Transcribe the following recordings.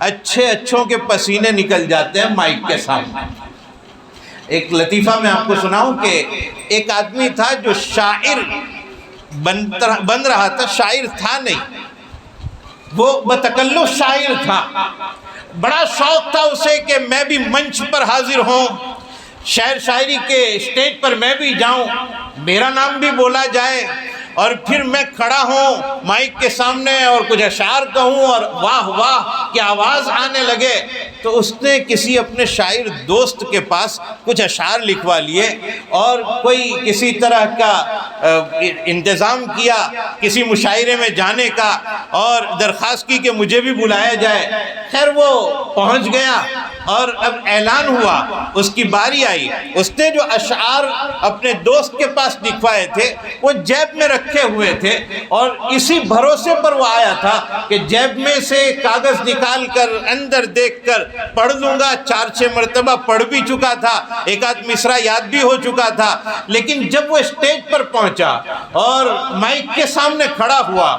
اچھے اچھوں کے پسینے نکل جاتے ہیں مائک کے سامنے۔ ایک لطیفہ میں آپ کو سناؤں کہ ایک آدمی تھا جو شاعر بن رہا تھا، شاعر تھا نہیں، وہ بتکلف شاعر تھا۔ بڑا شوق تھا اسے کہ میں بھی منچ پر حاضر ہوں، شعر شاعری کے اسٹیج پر میں بھی جاؤں، میرا نام بھی بولا جائے، اور پھر میں کھڑا ہوں مائک کے سامنے اور کچھ اشعار کہوں اور واہ واہ کی آواز آنے لگے۔ تو اس نے کسی اپنے شاعر دوست کے پاس کچھ اشعار لکھوا لیے اور کوئی کسی طرح کا انتظام کیا کسی مشاعرے میں جانے کا، اور درخواست کی کہ مجھے بھی بلایا جائے۔ خیر وہ پہنچ گیا اور اب اعلان ہوا، اس کی باری آئی۔ اس نے جو اشعار اپنے دوست کے پاس لکھوائے تھے وہ جیب میں رکھے ہوئے تھے، اور اسی بھروسے پر وہ آیا تھا کہ جیب میں سے کاغذ نکال کر اندر دیکھ کر پڑھ لوں گا۔ 4-6 مرتبہ پڑھ بھی چکا تھا، ایک آدھ مصرع یاد بھی ہو چکا تھا، لیکن جب وہ اسٹیج پر پہنچا اور مائک کے سامنے کھڑا ہوا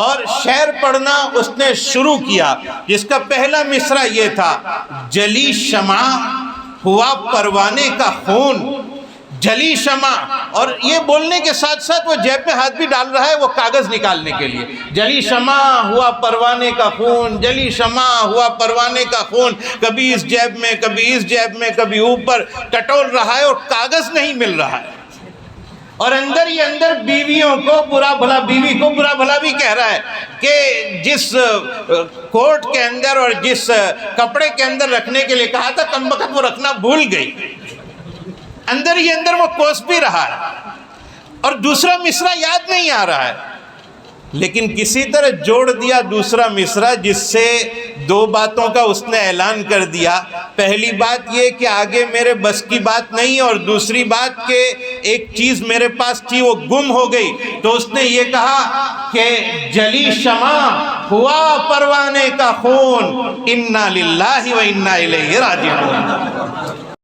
اور شعر پڑھنا اس نے شروع کیا، جس کا پہلا مصرع یہ تھا: جلی شمع ہوا پروانے کا خون، جلی شمع، اور یہ بولنے کے ساتھ ساتھ وہ جیب میں ہاتھ بھی ڈال رہا ہے وہ کاغذ نکالنے کے لیے۔ جلی شمع ہوا پروانے کا خون، جلی شمع ہوا پروانے کا خون، کبھی اس جیب میں کبھی اس جیب میں کبھی اوپر ٹٹول رہا ہے اور کاغذ نہیں مل رہا ہے، اور اندر ہی اندر بیویوں کو برا بھلا، بیوی کو برا بھلا بھی کہہ رہا ہے کہ جس کوٹ کے اندر اور جس کپڑے کے اندر رکھنے کے لیے کہا تھا کم بخت وہ رکھنا بھول گئی۔ اندر ہی اندر وہ کوس بھی رہا ہے اور دوسرا مصرع یاد نہیں آ رہا ہے، لیکن کسی طرح جوڑ دیا دوسرا مصرع، جس سے 2 باتوں کا اس نے اعلان کر دیا۔ پہلی بات یہ کہ آگے میرے بس کی بات نہیں، اور دوسری بات کہ ایک چیز میرے پاس تھی وہ گم ہو گئی۔ تو اس نے یہ کہا کہ جلی شمع ہوا پروانے کا خون، انا للہ و انا الیہ راجعون۔